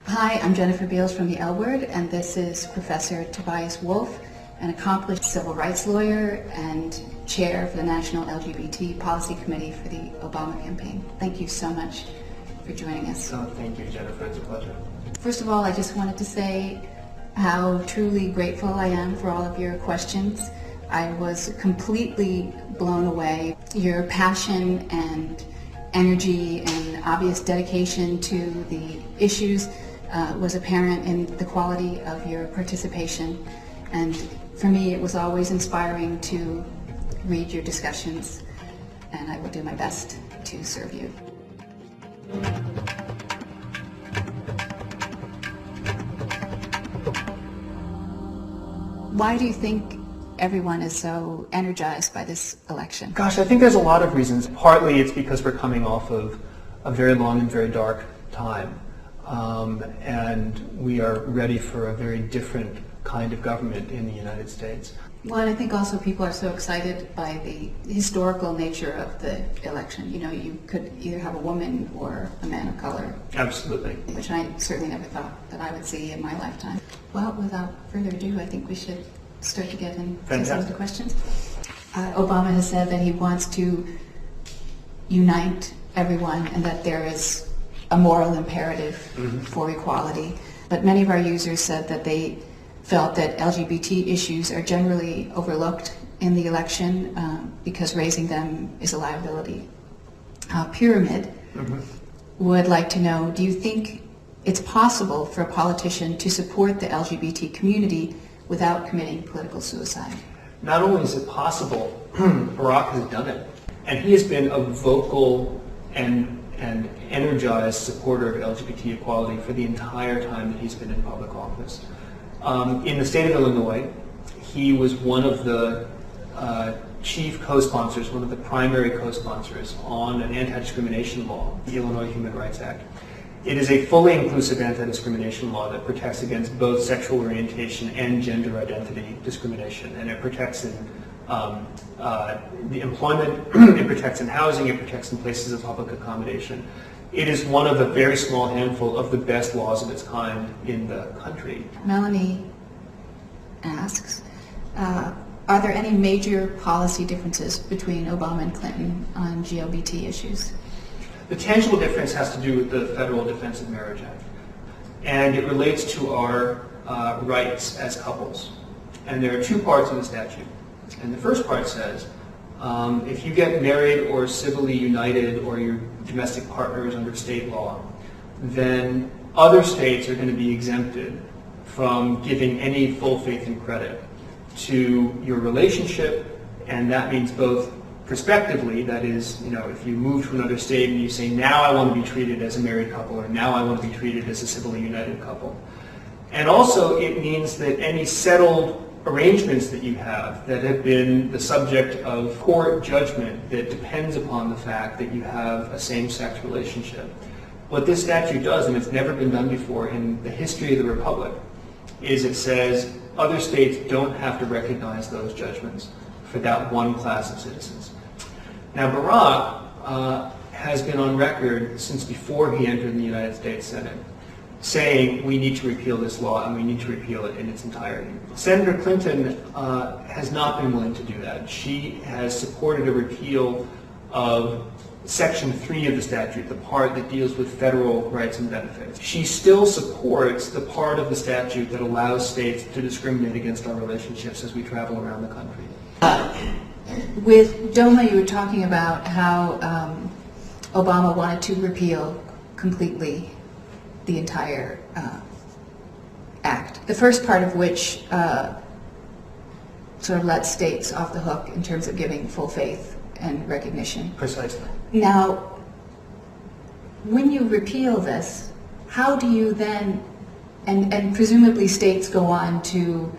Hi, I'm Jennifer Beals from the L Word, and this is Professor Tobias Wolff, an accomplished civil rights lawyer and chair for the National LGBT Policy Committee for the Obama campaign. Thank you so much for joining us. Oh, thank you, Jennifer. It's a pleasure. First of all, I just wanted to say how truly grateful I am for all of your questions. I was completely blown away. Your passion and energy and obvious dedication to the issues was apparent in the quality of your participation. And for me, it was always inspiring to read your discussions, and I will do my best to serve you. Why do you think everyone is so energized by this election? Gosh, I think there's a lot of reasons. Partly it's because we're coming off of a very long and very dark time. And we are ready for a very different kind of government in the United States. Well, and I think also people are so excited by the historical nature of the election. You know, you could either have a woman or a man of color. Absolutely. Which I certainly never thought that I would see in my lifetime. Well, without further ado, I think we should start to get into some of the questions. Obama has said that he wants to unite everyone and that there is a moral imperative for equality. But many of our users said that they felt that LGBT issues are generally overlooked in the election because raising them is a liability. Pyramid would like to know, do you think it's possible for a politician to support the LGBT community without committing political suicide? Not only is it possible, Barack has done it. And he has been a vocal and energized supporter of LGBT equality for the entire time that he's been in public office. In the state of Illinois, he was one of the chief co-sponsors, one of the primary co-sponsors on an anti-discrimination law, the Illinois Human Rights Act. It is a fully inclusive anti-discrimination law that protects against both sexual orientation and gender identity discrimination, and it protects in the employment, it protects in housing, it protects in places of public accommodation. It is one of a very small handful of the best laws of its kind in the country. Melanie asks, are there any major policy differences between Obama and Clinton on LGBT issues? The tangible difference has to do with the Federal Defense of Marriage Act, and it relates to our rights as couples. And there are two parts of the statute. And the first part says, if you get married or civilly united or your domestic partners under state law, then other states are going to be exempted from giving any full faith and credit to your relationship, and that means both prospectively, that is, if you move to another state and you say, now I want to be treated as a married couple, or now I want to be treated as a civilly united couple. And also it means that any settled arrangements that you have that have been the subject of court judgment that depends upon the fact that you have a same-sex relationship. What this statute does, and it's never been done before in the history of the Republic, is it says other states don't have to recognize those judgments for that one class of citizens. Now, Barack has been on record since before he entered the United States Senate saying we need to repeal this law and we need to repeal it in its entirety. Senator Clinton has not been willing to do that. She has supported a repeal of Section 3 of the statute, the part that deals with federal rights and benefits. She still supports the part of the statute that allows states to discriminate against our relationships as we travel around the country. With DOMA, you were talking about how Obama wanted to repeal completely the entire act. The first part of which sort of lets states off the hook in terms of giving full faith and recognition. Precisely. Now, when you repeal this, how do you then, and presumably states go on to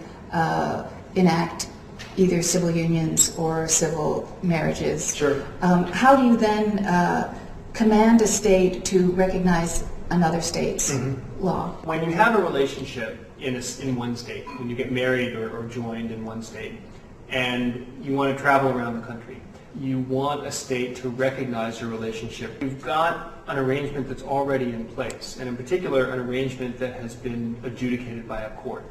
enact either civil unions or civil marriages. Sure. How do you then command a state to recognize another state's law? When you have a relationship in one state, when you get married or joined in one state, and you want to travel around the country, you want a state to recognize your relationship. You've got an arrangement that's already in place, and in particular, an arrangement that has been adjudicated by a court.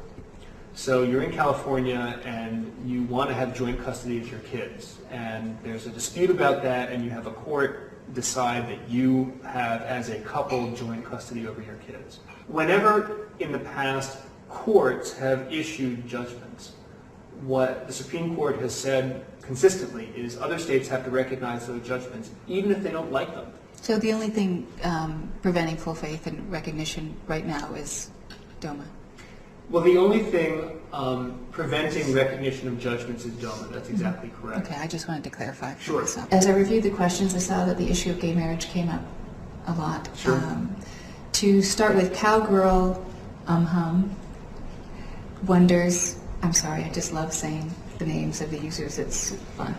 So you're in California and you want to have joint custody of your kids, and there's a dispute about that, and you have a court decide that you have, as a couple, joint custody over your kids. Whenever in the past courts have issued judgments, what the Supreme Court has said consistently is other states have to recognize those judgments, even if they don't like them. So the only thing preventing full faith and recognition right now is DOMA? Well, the only thing preventing recognition of judgments is DOMA. That's exactly correct. Okay, I just wanted to clarify. Sure. As I reviewed the questions, I saw that the issue of gay marriage came up a lot. Sure. To start with, Cowgirl wonders, I'm sorry, I just love saying the names of the users, it's fun.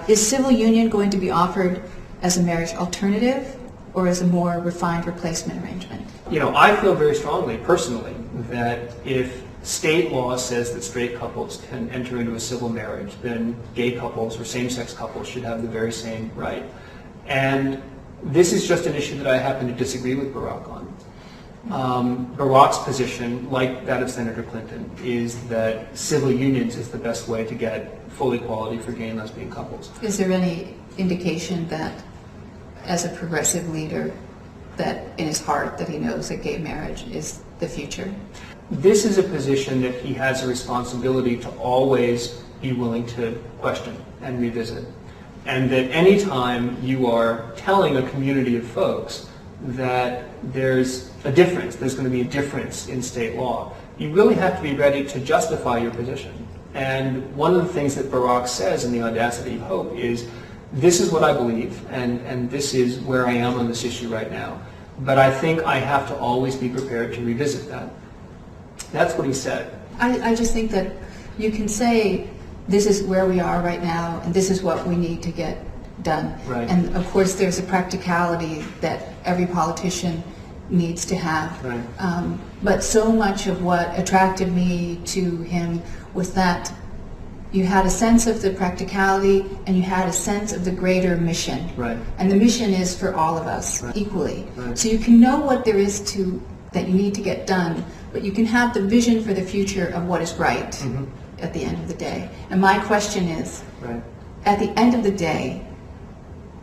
Is civil union going to be offered as a marriage alternative or as a more refined replacement arrangement? You know, I feel very strongly, personally, that if state law says that straight couples can enter into a civil marriage, then gay couples or same-sex couples should have the very same right. And this is just an issue that I happen to disagree with Barack on. Barack's position, like that of Senator Clinton, is that civil unions is the best way to get full equality for gay and lesbian couples. Is there any indication that, as a progressive leader, that in his heart that he knows that gay marriage is the future? This is a position that he has a responsibility to always be willing to question and revisit. And that any time you are telling a community of folks that there's a difference, there's going to be a difference in state law, you really have to be ready to justify your position. And one of the things that Barack says in The Audacity of Hope is, this is what I believe, and this is where I am on this issue right now. But I think I have to always be prepared to revisit that. That's what he said. I just think that you can say, this is where we are right now, and this is what we need to get done. Right. And of course, there's a practicality that every politician needs to have. Right. But so much of what attracted me to him was that you had a sense of the practicality and you had a sense of the greater mission. Right. And the mission is for all of us Right. equally. Right. So you can know what there is that you need to get done, but you can have the vision for the future of what is right Mm-hmm. at the end of the day. And my question is, Right. at the end of the day,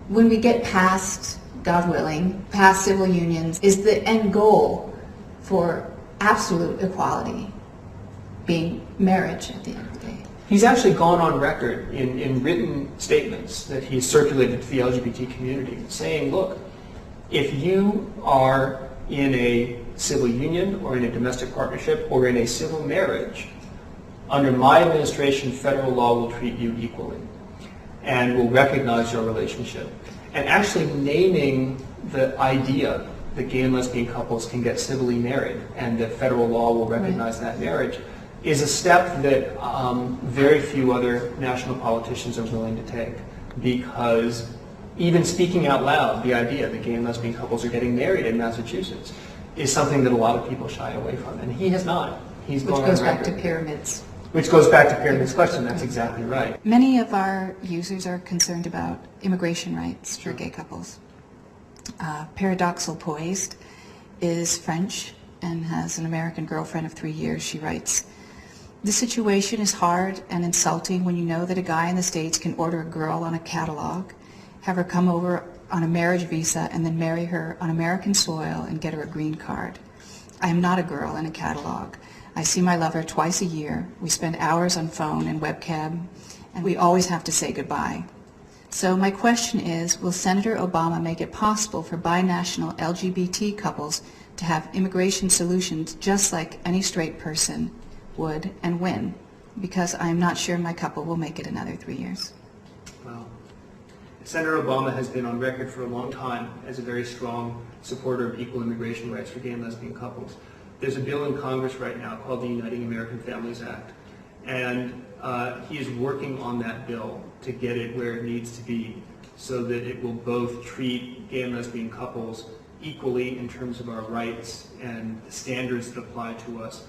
when we get past, God willing, past civil unions, is the end goal for absolute equality being marriage at the end of the day? He's actually gone on record in written statements that he's circulated to the LGBT community saying, look, if you are in a civil union or in a domestic partnership or in a civil marriage, under my administration, federal law will treat you equally and will recognize your relationship. And actually naming the idea that gay and lesbian couples can get civilly married and that federal law will recognize that marriage is a step that very few other national politicians are willing to take, because even speaking out loud the idea that gay and lesbian couples are getting married in Massachusetts is something that a lot of people shy away from, and he has not. He's Which gone goes on back to record. pyramids. Which goes back to Pyramid's question. That's exactly right. Many of our users are concerned about immigration rights for gay couples. Paradoxal Poised is French and has an American girlfriend of 3 years. She writes, "The situation is hard and insulting when you know that a guy in the States can order a girl on a catalog, have her come over on a marriage visa, and then marry her on American soil and get her a green card. I am not a girl in a catalog. I see my lover twice a year. We spend hours on phone and webcam, and we always have to say goodbye. So my question is, will Senator Obama make it possible for binational LGBT couples to have immigration solutions just like any straight person would, and when? Because I'm not sure my couple will make it another 3 years." Well, Senator Obama has been on record for a long time as a very strong supporter of equal immigration rights for gay and lesbian couples. There's a bill in Congress right now called the Uniting American Families Act, and he is working on that bill to get it where it needs to be so that it will both treat gay and lesbian couples equally in terms of our rights and the standards that apply to us,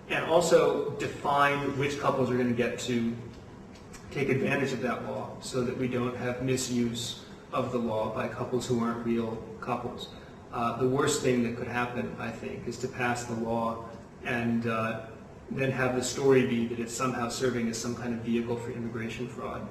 and also define which couples are going to get to take advantage of that law so that we don't have misuse of the law by couples who aren't real couples. The worst thing that could happen, I think, is to pass the law and then have the story be that it's somehow serving as some kind of vehicle for immigration fraud.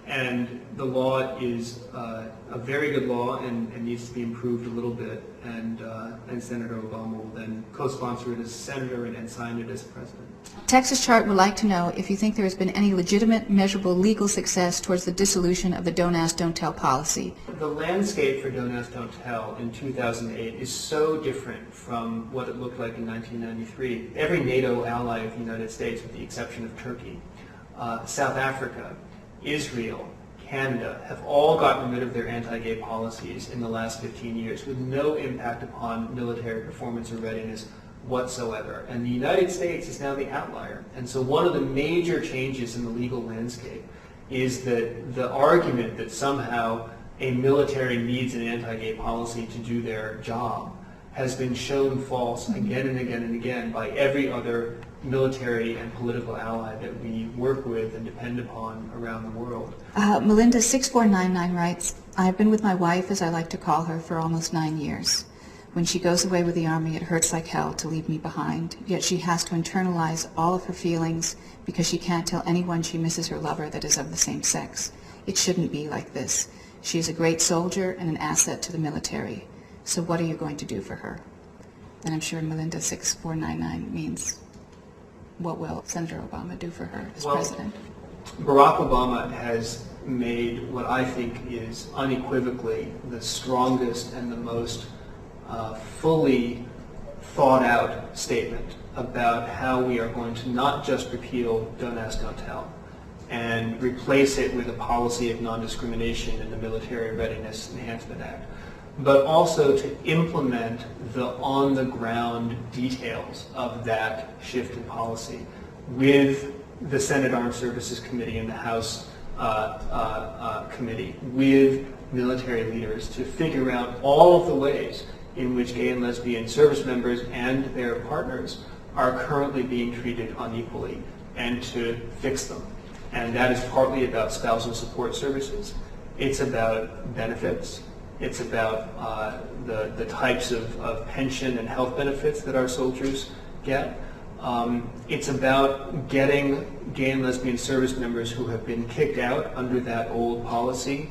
And the law is a very good law and needs to be improved a little bit, and Senator Obama will then co-sponsor it as senator and sign it as president. Texas Chart would like to know if you think there has been any legitimate, measurable legal success towards the dissolution of the Don't Ask, Don't Tell policy. The landscape for Don't Ask, Don't Tell in 2008 is so different from what it looked like in 1993. Every NATO ally of the United States, with the exception of Turkey, South Africa, Israel, Canada, have all gotten rid of their anti-gay policies in the last 15 years with no impact upon military performance or readiness whatsoever. And the United States is now the outlier. And so one of the major changes in the legal landscape is that the argument that somehow a military needs an anti-gay policy to do their job has been shown false again and again and again by every other military and political ally that we work with and depend upon around the world. Melinda 6499 writes, I've been with my wife, as I like to call her, for almost 9 years. When she goes away with the Army, it hurts like hell to leave me behind, yet she has to internalize all of her feelings because she can't tell anyone she misses her lover that is of the same sex. It shouldn't be like this. She is a great soldier and an asset to the military. So what are you going to do for her? And I'm sure Melinda 6499 means, what will Senator Obama do for her as president? Barack Obama has made what I think is unequivocally the strongest and the most fully thought out statement about how we are going to not just repeal Don't Ask, Don't Tell and replace it with a policy of non-discrimination in the Military Readiness Enhancement Act, but also to implement the on-the-ground details of that shift in policy with the Senate Armed Services Committee and the House Committee, with military leaders to figure out all of the ways in which gay and lesbian service members and their partners are currently being treated unequally, and to fix them. And that is partly about spousal support services. It's about benefits. It's about the types of pension and health benefits that our soldiers get. It's about getting gay and lesbian service members who have been kicked out under that old policy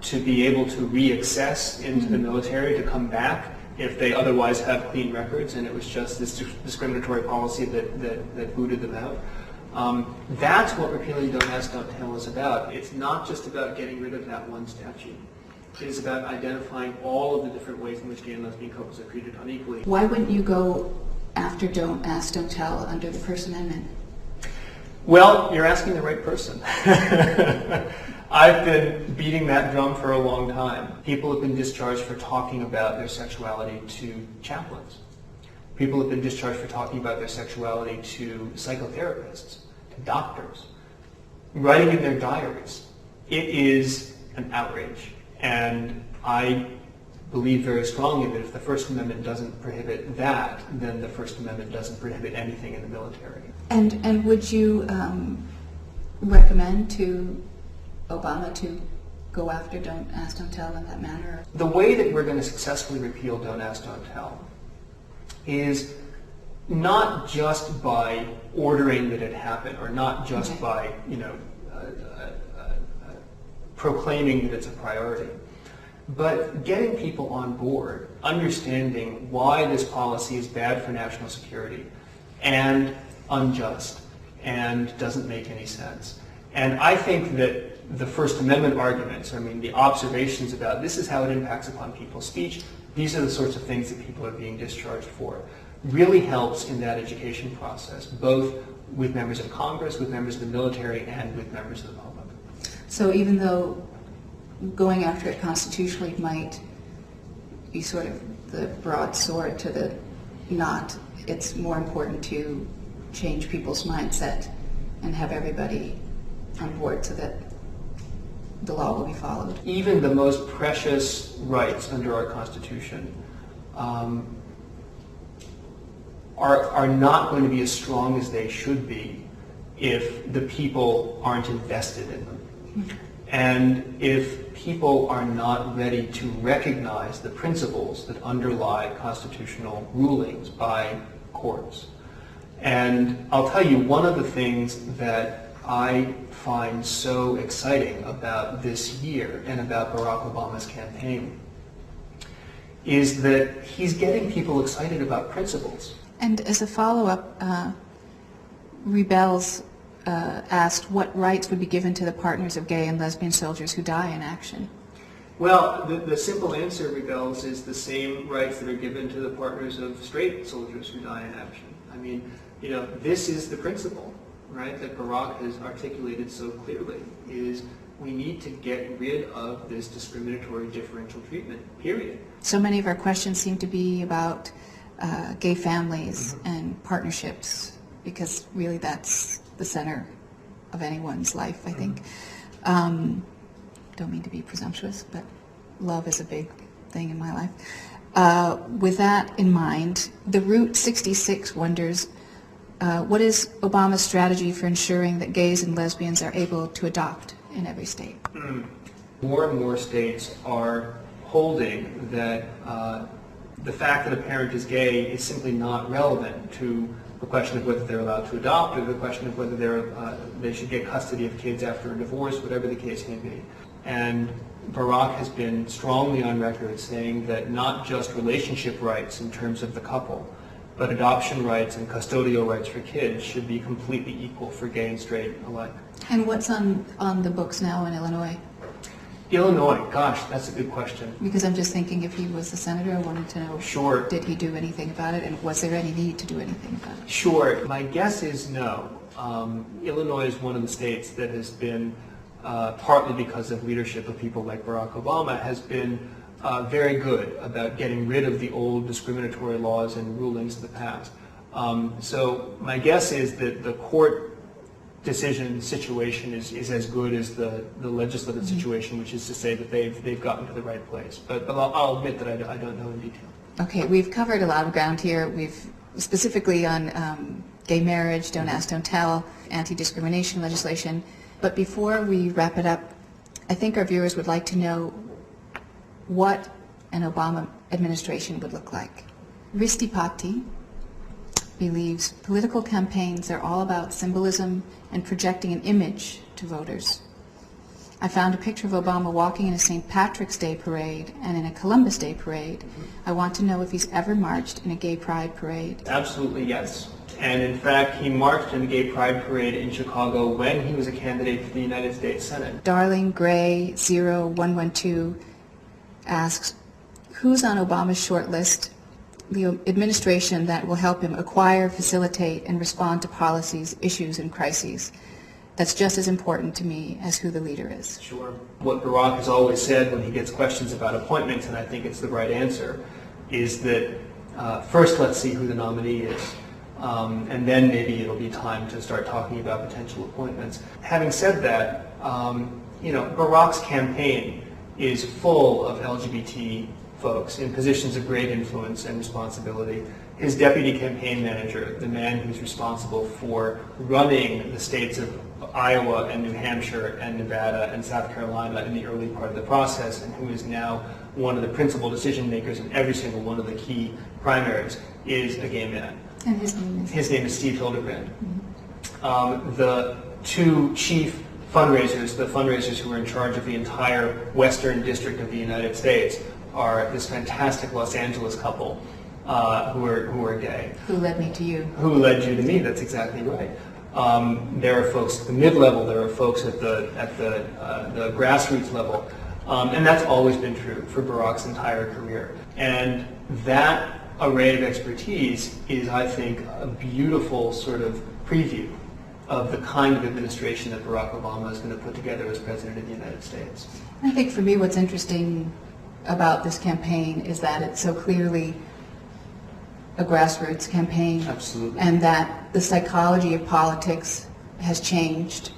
to be able to re-access into the military, to come back if they otherwise have clean records and it was just this discriminatory policy that booted them out. That's what repealing Don't Ask, Don't Tell is about. It's not just about getting rid of that one statute. It is about identifying all of the different ways in which gay and lesbian couples are treated unequally. Why wouldn't you go after Don't Ask, Don't Tell under the First Amendment? Well, you're asking the right person. I've been beating that drum for a long time. People have been discharged for talking about their sexuality to chaplains. People have been discharged for talking about their sexuality to psychotherapists, to doctors, writing in their diaries. It is an outrage. And I believe very strongly that if the First Amendment doesn't prohibit that, then the First Amendment doesn't prohibit anything in the military. And would you recommend to Obama to go after Don't Ask, Don't Tell in that manner? The way that we're going to successfully repeal Don't Ask, Don't Tell is not just by ordering that it happen, or not just by, proclaiming that it's a priority, but getting people on board, understanding why this policy is bad for national security and unjust and doesn't make any sense. And I think that the First Amendment arguments, the observations about this is how it impacts upon people's speech, these are the sorts of things that people are being discharged for, really helps in that education process, both with members of Congress, with members of the military, and with members of the public. So even though going after it constitutionally might be sort of the broad sword to the knot, it's more important to change people's mindset and have everybody on board so that the law will be followed. Even the most precious rights under our Constitution are not going to be as strong as they should be if the people aren't invested in them. And if people are not ready to recognize the principles that underlie constitutional rulings by courts. And I'll tell you, one of the things that I find so exciting about this year and about Barack Obama's campaign is that he's getting people excited about principles. And as a follow-up, Beals asked what rights would be given to the partners of gay and lesbian soldiers who die in action. Well, the simple answer, Beals, is the same rights that are given to the partners of straight soldiers who die in action. I mean, you know, this is the principle, right, that Barack has articulated so clearly, is we need to get rid of this discriminatory differential treatment, period. So many of our questions seem to be about gay families and partnerships, because really that's the center of anyone's life, I think. Don't mean to be presumptuous, but love is a big thing in my life. With that in mind, the Route 66 wonders, what is Obama's strategy for ensuring that gays and lesbians are able to adopt in every state? More and more states are holding that the fact that a parent is gay is simply not relevant to the question of whether they're allowed to adopt or the question of whether they should get custody of kids after a divorce, whatever the case may be. And Barack has been strongly on record saying that not just relationship rights in terms of the couple, but adoption rights and custodial rights for kids should be completely equal for gay and straight alike. And what's on the books now in Illinois? Illinois, gosh, that's a good question. Because I'm just thinking, if he was the senator, I wanted to know, Sure. Did he do anything about it, and was there any need to do anything about it? Sure. My guess is no. Illinois is one of the states that has been, partly because of leadership of people like Barack Obama, has been very good about getting rid of the old discriminatory laws and rulings of the past. So my guess is that the court decision situation is as good as the legislative situation, which is to say that they've gotten to the right place. But I'll admit that I don't know in detail. Okay, we've covered a lot of ground here. We've specifically on gay marriage, don't ask, don't tell, anti-discrimination legislation. But before we wrap it up, I think our viewers would like to know what an Obama administration would look like. Ristipati believes political campaigns are all about symbolism and projecting an image to voters. I found a picture of Obama walking in a St. Patrick's Day parade and in a Columbus Day parade. I want to know if he's ever marched in a gay pride parade. Absolutely, yes. And in fact, he marched in the gay pride parade in Chicago when he was a candidate for the United States Senate. Darling Gray 0112 asks, who's on Obama's short list, the administration that will help him acquire, facilitate, and respond to policies, issues, and crises? That's just as important to me as who the leader is. Sure. What Barack has always said when he gets questions about appointments, and I think it's the right answer, is that first let's see who the nominee is, and then maybe it'll be time to start talking about potential appointments. Having said that, Barack's campaign is full of LGBT folks in positions of great influence and responsibility. His deputy campaign manager, the man who's responsible for running the states of Iowa and New Hampshire and Nevada and South Carolina in the early part of the process, and who is now one of the principal decision makers in every single one of the key primaries, is a gay man. And his name is? His name is Steve Hildebrand. The two chief fundraisers, the fundraisers who are in charge of the entire Western District of the United States, are this fantastic Los Angeles couple who are gay. Who led me to you. Who led you to me, that's exactly right. There are folks at the mid-level, there are folks at the grassroots level, and that's always been true for Barack's entire career. And that array of expertise is, I think, a beautiful sort of preview of the kind of administration that Barack Obama is going to put together as President of the United States. I think for me what's interesting about this campaign is that it's so clearly a grassroots campaign. Absolutely. And that the psychology of politics has changed,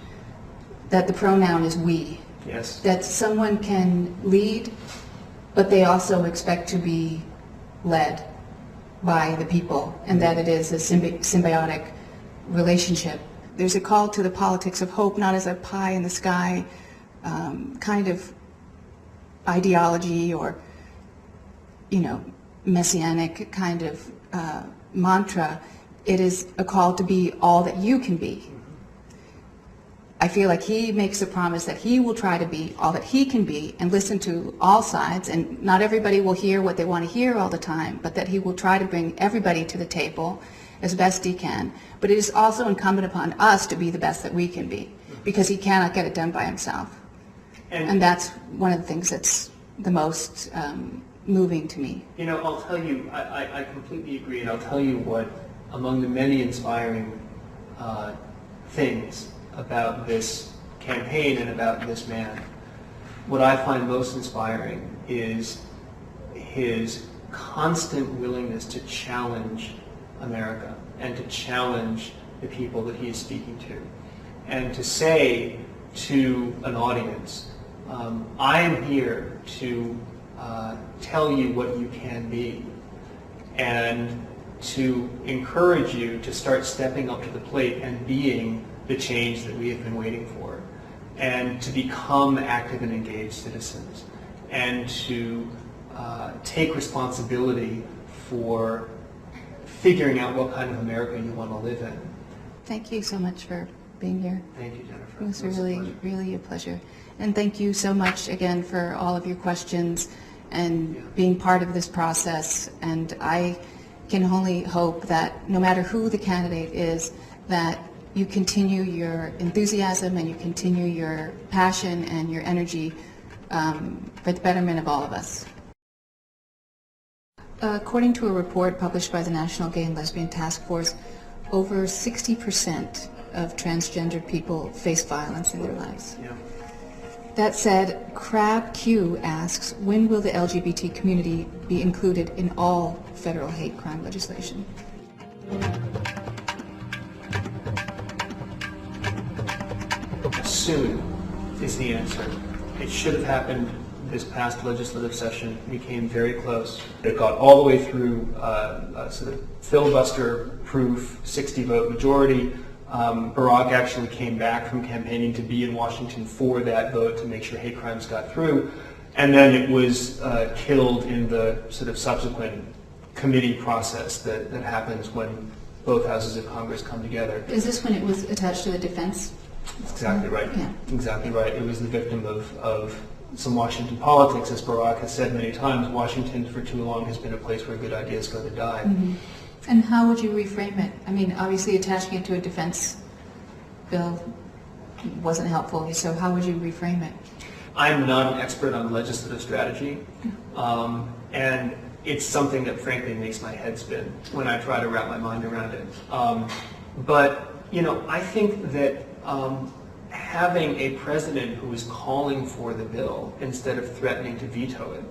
that the pronoun is we. Yes. That someone can lead, but they also expect to be led by the people, and that it is a symbiotic relationship. there's a call to the politics of hope, not as a pie in the sky kind of ideology or, messianic kind of mantra. It is a call to be all that you can be. I feel like he makes a promise that he will try to be all that he can be and listen to all sides, and not everybody will hear what they want to hear all the time, but that he will try to bring everybody to the table as best he can. But it is also incumbent upon us to be the best that we can be, because he cannot get it done by himself. And that's one of the things that's the most moving to me. I'll tell you, I completely agree, and I'll tell you what, among the many inspiring things about this campaign and about this man, what I find most inspiring is his constant willingness to challenge America and to challenge the people that he is speaking to, and to say to an audience, I am here to tell you what you can be, and to encourage you to start stepping up to the plate and being the change that we have been waiting for, and to become active and engaged citizens, and to take responsibility for figuring out what kind of America you want to live in. Thank you so much for being here. Thank you, Jennifer. It was really a pleasure. And thank you so much again for all of your questions and being part of this process. And I can only hope that no matter who the candidate is, that you continue your enthusiasm and you continue your passion and your energy for the betterment of all of us. According to a report published by the National Gay and Lesbian Task Force, over 60% of transgendered people face violence in their lives. Yeah. That said, Crab Q asks, when will the LGBT community be included in all federal hate crime legislation? Soon is the answer. It should have happened this past legislative session. We came very close. It got all the way through a sort of filibuster-proof 60-vote majority. Barack actually came back from campaigning to be in Washington for that vote to make sure hate crimes got through. And then it was killed in the sort of subsequent committee process that happens when both houses of Congress come together. Is this when it was attached to the defense? That's exactly right. Yeah. Exactly right. It was the victim of some Washington politics. As Barack has said many times, Washington for too long has been a place where good ideas go to die. Mm-hmm. And how would you reframe it? I mean, obviously attaching it to a defense bill wasn't helpful, so how would you reframe it? I'm not an expert on legislative strategy, and it's something that frankly makes my head spin when I try to wrap my mind around it. But, I think that having a president who is calling for the bill instead of threatening to veto it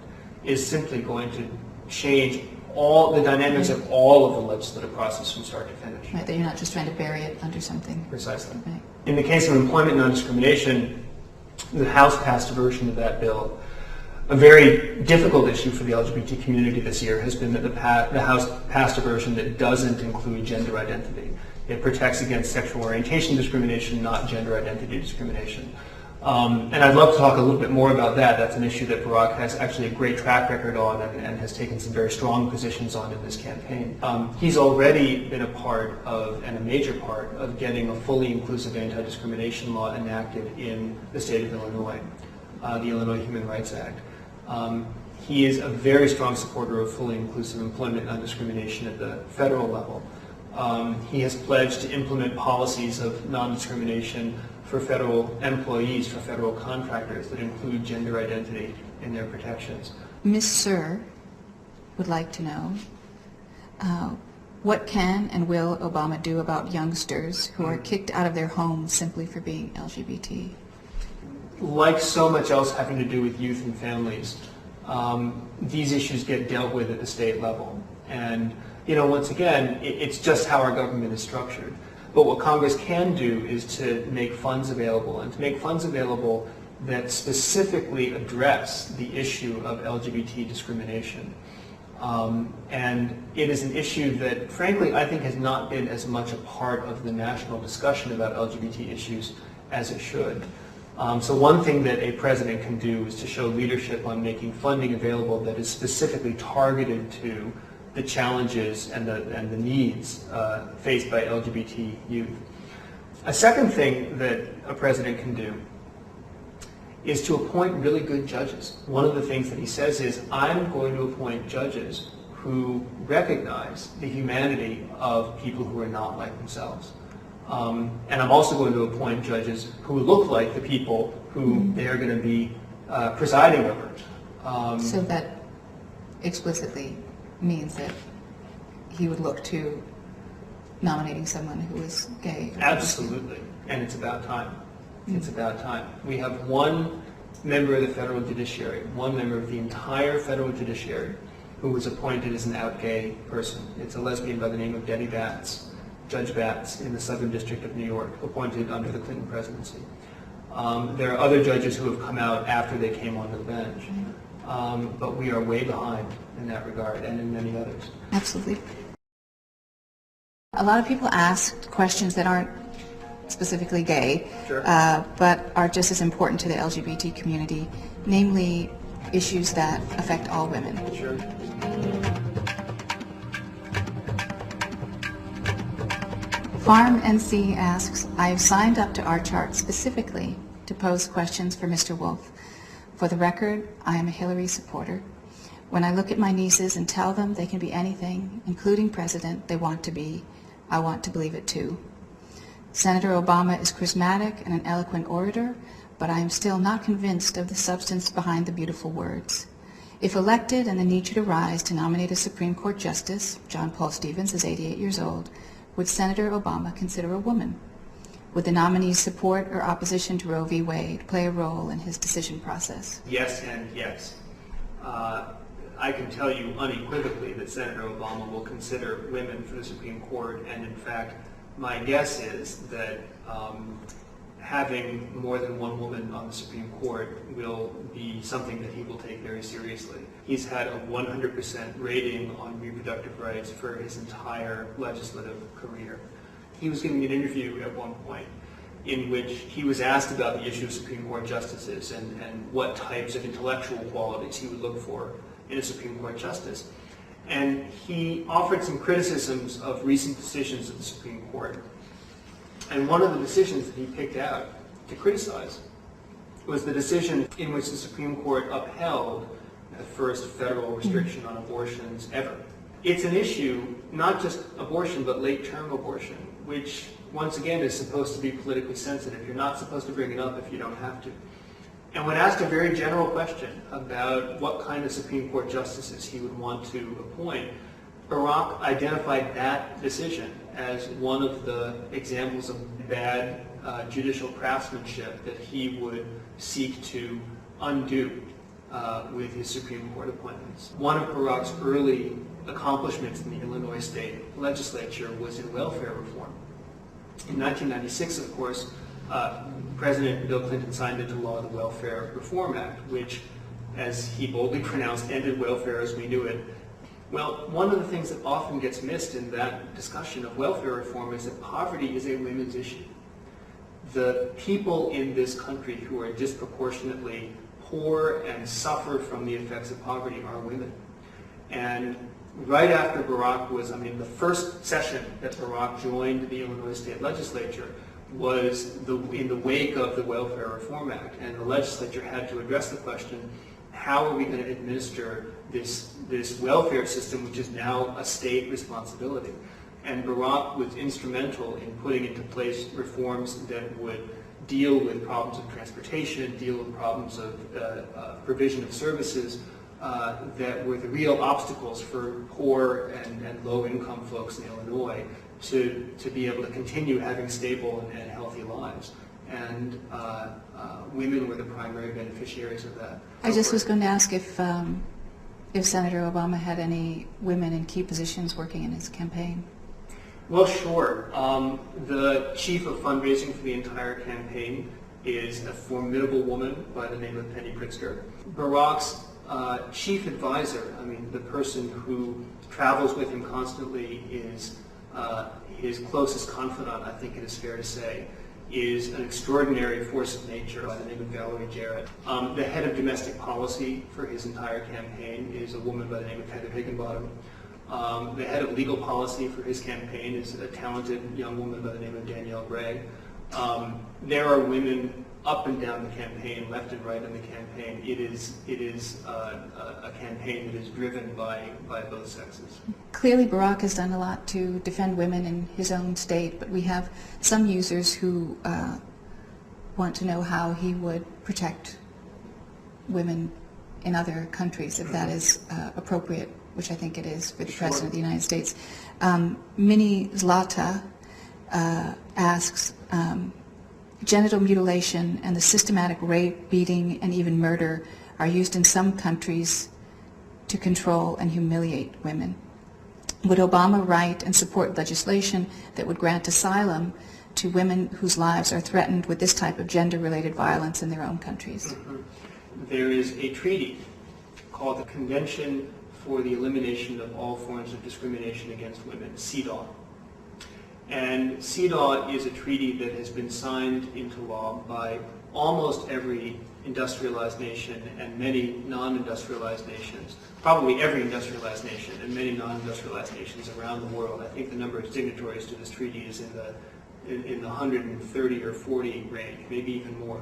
is simply going to change all the dynamics of all of the legislative process from start to finish. Right, that you're not just trying to bury it under something. Precisely. Right. In the case of employment non-discrimination, the House passed a version of that bill. A very difficult issue for the LGBT community this year has been that the House passed a version that doesn't include gender identity. It protects against sexual orientation discrimination, not gender identity discrimination. And I'd love to talk a little bit more about that. That's an issue that Barack has actually a great track record on and has taken some very strong positions on in this campaign. He's already been a part of, and a major part, of getting a fully inclusive anti-discrimination law enacted in the state of Illinois, the Illinois Human Rights Act. He is a very strong supporter of fully inclusive employment non-discrimination at the federal level. He has pledged to implement policies of non-discrimination for federal employees, for federal contractors, that include gender identity in their protections. Ms. Sir would like to know, what can and will Obama do about youngsters who are kicked out of their homes simply for being LGBT? Like so much else having to do with youth and families, these issues get dealt with at the state level. And once again, it's just how our government is structured. But what Congress can do is to make funds available, and to make funds available that specifically address the issue of LGBT discrimination. And it is an issue that, frankly, I think has not been as much a part of the national discussion about LGBT issues as it should. So one thing that a president can do is to show leadership on making funding available that is specifically targeted to the challenges and the needs faced by LGBT youth. A second thing that a president can do is to appoint really good judges. One of the things that he says is, I'm going to appoint judges who recognize the humanity of people who are not like themselves. And I'm also going to appoint judges who look like the people who they are going to be presiding over. So that explicitly means that he would look to nominating someone who is gay? Absolutely, and it's about time. It's about time. We have one member of the federal judiciary, one member of the entire federal judiciary, who was appointed as an out gay person. It's a lesbian by the name of Debbie Batts, Judge Batts in the Southern District of New York, appointed under the Clinton presidency. There are other judges who have come out after they came onto the bench, but we are way behind in that regard and in many others. Absolutely. A lot of people ask questions that aren't specifically gay, Sure. but are just as important to the LGBT community, namely issues that affect all women. Sure. Farm NC asks, I have signed up to our chart specifically to pose questions for Mr. Wolff. For the record, I am a Hillary supporter. When I look at my nieces and tell them they can be anything, including president, they want to be, I want to believe it too. Senator Obama is charismatic and an eloquent orator, but I am still not convinced of the substance behind the beautiful words. If elected and the need should arise to nominate a Supreme Court Justice, John Paul Stevens is 88 years old, would Senator Obama consider a woman? Would the nominee's support or opposition to Roe v. Wade play a role in his decision process? Yes and yes. I can tell you unequivocally that Senator Obama will consider women for the Supreme Court, and in fact, my guess is that having more than one woman on the Supreme Court will be something that he will take very seriously. He's had a 100% rating on reproductive rights for his entire legislative career. He was giving an interview at one point in which he was asked about the issue of Supreme Court justices and what types of intellectual qualities he would look for in a Supreme Court justice. And he offered some criticisms of recent decisions of the Supreme Court. And one of the decisions that he picked out to criticize was the decision in which the Supreme Court upheld the first federal restriction on abortions ever. It's an issue, not just abortion, but late-term abortion, which, once again, is supposed to be politically sensitive. You're not supposed to bring it up if you don't have to. And when asked a very general question about what kind of Supreme Court justices he would want to appoint, Barack identified that decision as one of the examples of bad judicial craftsmanship that he would seek to undo with his Supreme Court appointments. One of Barack's early accomplishments in the Illinois state legislature was in welfare reform. In 1996, of course, President Bill Clinton signed into law the Welfare Reform Act, which, as he boldly pronounced, ended welfare as we knew it. Well, one of the things that often gets missed in that discussion of welfare reform is that poverty is a women's issue. The people in this country who are disproportionately poor and suffer from the effects of poverty are women. And right after Barack was, the first session that Barack joined the Illinois state legislature was in the wake of the Welfare Reform Act, and the legislature had to address the question, how are we going to administer this welfare system, which is now a state responsibility? And Barack was instrumental in putting into place reforms that would deal with problems of transportation, deal with problems of provision of services that were the real obstacles for poor and low-income folks in Illinois to be able to continue having stable and healthy lives. And women were the primary beneficiaries of that. I just was going to ask if Senator Obama had any women in key positions working in his campaign. Well, sure. The chief of fundraising for the entire campaign is a formidable woman by the name of Penny Pritzker. Barack's chief advisor, I mean, the person who travels with him constantly, is his closest confidant, I think it is fair to say, is an extraordinary force of nature by the name of Valerie Jarrett. The head of domestic policy for his entire campaign is a woman by the name of Heather Higginbottom. The head of legal policy for his campaign is a talented young woman by the name of Danielle Gray. There are women up and down the campaign, left and right in the campaign. It is a campaign that is driven by both sexes. Clearly, Barack has done a lot to defend women in his own state, but we have some users who want to know how he would protect women in other countries, if that is appropriate, which I think it is for the President of the United States. Minnie Zlata asks, genital mutilation and the systematic rape, beating, and even murder are used in some countries to control and humiliate women. Would Obama write and support legislation that would grant asylum to women whose lives are threatened with this type of gender-related violence in their own countries? There is a treaty called the Convention for the Elimination of All Forms of Discrimination Against Women, CEDAW. And CEDAW is a treaty that has been signed into law by almost every industrialized nation and many non-industrialized nations, probably every industrialized nation and many non-industrialized nations around the world. I think the number of signatories to this treaty is in the 130 or 40 range, maybe even more.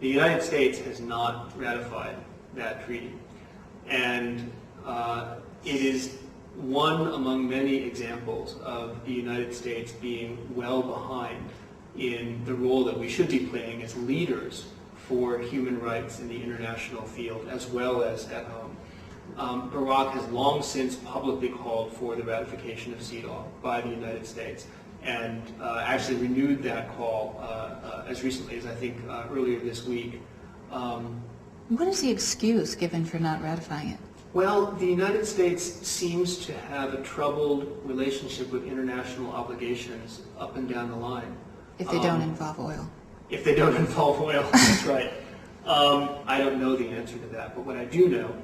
The United States has not ratified that treaty. And it is one among many examples of the United States being well behind in the role that we should be playing as leaders for human rights in the international field as well as at home. Barack has long since publicly called for the ratification of CEDAW by the United States and actually renewed that call as recently as I think earlier this week. What is the excuse given for not ratifying it? Well, the United States seems to have a troubled relationship with international obligations up and down the line. If they don't involve oil. If they don't involve oil, that's right. I don't know the answer to that, but what I do know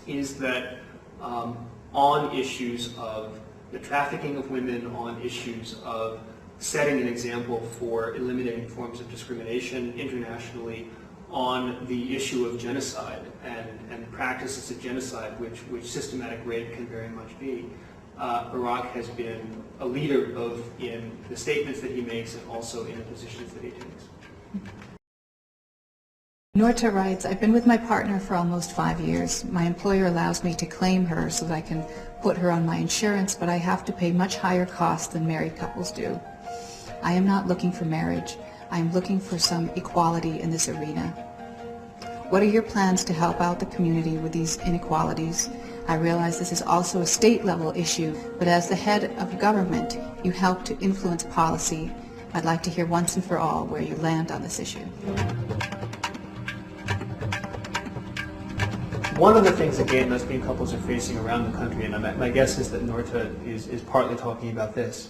is that on issues of the trafficking of women, on issues of setting an example for eliminating forms of discrimination internationally, on the issue of genocide and practices of genocide, which systematic rape can very much be. Barack has been a leader both in the statements that he makes and also in the positions that he takes. Norta writes, I've been with my partner for almost 5 years. My employer allows me to claim her so that I can put her on my insurance, but I have to pay much higher costs than married couples do. I am not looking for marriage. I am looking for some equality in this arena. What are your plans to help out the community with these inequalities? I realize this is also a state-level issue, but as the head of government, you help to influence policy. I'd like to hear once and for all where you land on this issue. One of the things that gay and lesbian couples are facing around the country, and my guess is that Norta is partly talking about this,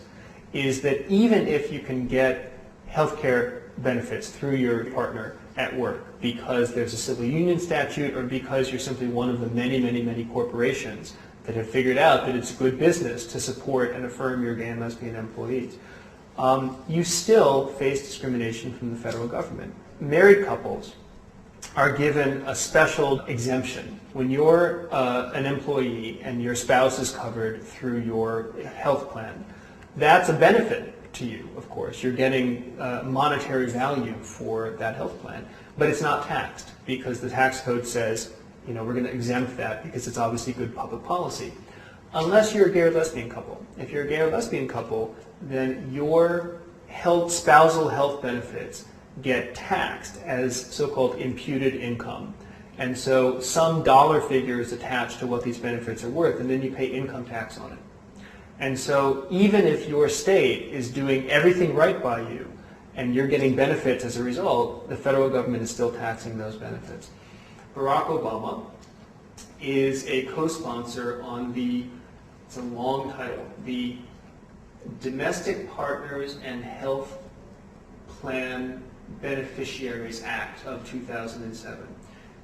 is that even if you can get healthcare benefits through your partner at work because there's a civil union statute or because you're simply one of the many, many, many corporations that have figured out that it's good business to support and affirm your gay and lesbian employees, you still face discrimination from the federal government. Married couples are given a special exemption. When you're an employee and your spouse is covered through your health plan, that's a benefit to you, of course. You're getting monetary value for that health plan, but it's not taxed because the tax code says, you know, we're going to exempt that because it's obviously good public policy. Unless you're a gay or lesbian couple. If you're a gay or lesbian couple, then your spousal health benefits get taxed as so-called imputed income. And so some dollar figure is attached to what these benefits are worth, and then you pay income tax on it. And so even if your state is doing everything right by you and you're getting benefits as a result, the federal government is still taxing those benefits. Barack Obama is a co-sponsor on it's a long title, the Domestic Partners and Health Plan Beneficiaries Act of 2007.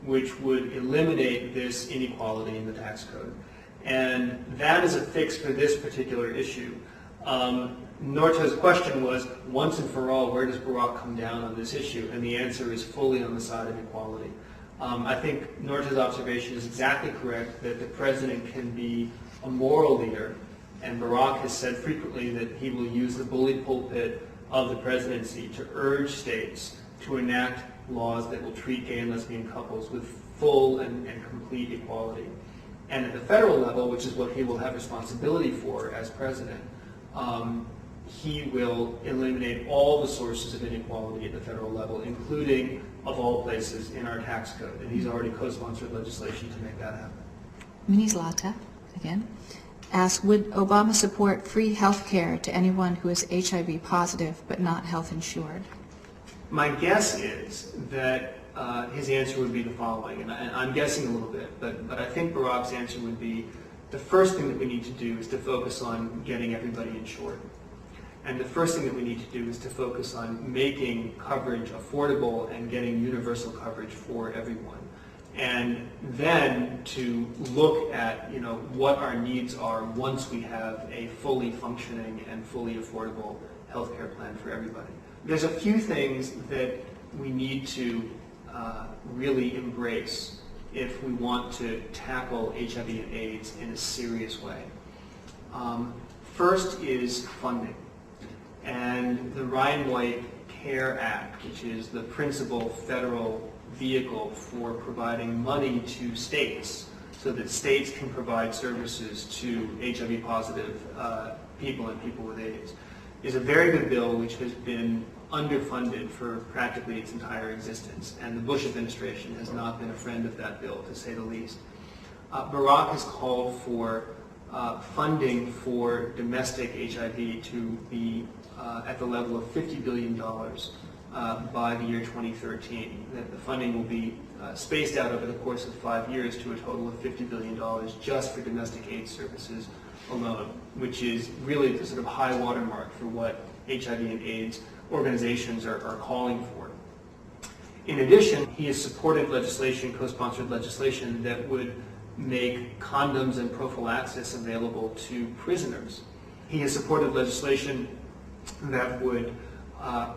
which would eliminate this inequality in the tax code. And that is a fix for this particular issue. Norta's question was, once and for all, where does Barack come down on this issue? And the answer is fully on the side of equality. I think Norta's observation is exactly correct, that the president can be a moral leader, and Barack has said frequently that he will use the bully pulpit of the presidency to urge states to enact laws that will treat gay and lesbian couples with full and complete equality. And at the federal level, which is what he will have responsibility for as president, he will eliminate all the sources of inequality at the federal level, including, of all places, in our tax code. And he's already co-sponsored legislation to make that happen. Minizlata, again, asks, would Obama support free health care to anyone who is HIV positive but not health insured? My guess is that his answer would be the following, and I'm guessing a little bit, but I think Barack's answer would be, the first thing that we need to do is to focus on getting everybody insured. And the first thing that we need to do is to focus on making coverage affordable and getting universal coverage for everyone. And then to look at, what our needs are once we have a fully functioning and fully affordable healthcare plan for everybody. There's a few things that we need to really embrace if we want to tackle HIV and AIDS in a serious way. First is funding. And the Ryan White CARE Act, which is the principal federal vehicle for providing money to states so that states can provide services to HIV positive people and people with AIDS, is a very good bill which has been underfunded for practically its entire existence. And the Bush administration has not been a friend of that bill, to say the least. Barack has called for funding for domestic HIV to be at the level of $50 billion by the year 2013. That the funding will be spaced out over the course of 5 years to a total of $50 billion just for domestic AIDS services alone, which is really the sort of high watermark for what HIV and AIDS organizations are calling for. In addition, he has supported legislation, co-sponsored legislation, that would make condoms and prophylaxis available to prisoners. He has supported legislation that would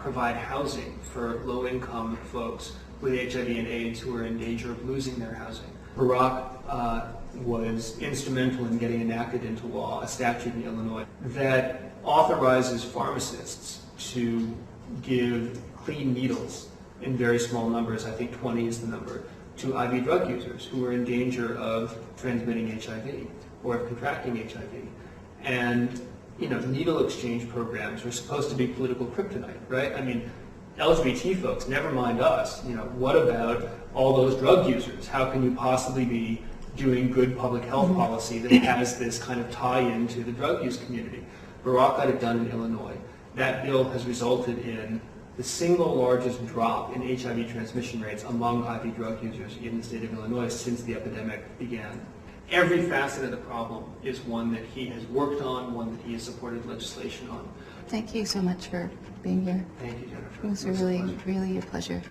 provide housing for low-income folks with HIV and AIDS who are in danger of losing their housing. Barack was instrumental in getting enacted into law a statute in Illinois that authorizes pharmacists to give clean needles in very small numbers, I think 20 is the number, to IV drug users who are in danger of transmitting HIV or of contracting HIV. And needle exchange programs are supposed to be political kryptonite, right? I mean, LGBT folks, never mind us, what about all those drug users? How can you possibly be doing good public health policy that has this kind of tie-in to the drug use community? Barack got it done in Illinois. That bill has resulted in the single largest drop in HIV transmission rates among IV drug users in the state of Illinois since the epidemic began. Every facet of the problem is one that he has worked on, one that he has supported legislation on. Thank you so much for being here. Thank you, Jennifer. It was really, really a pleasure.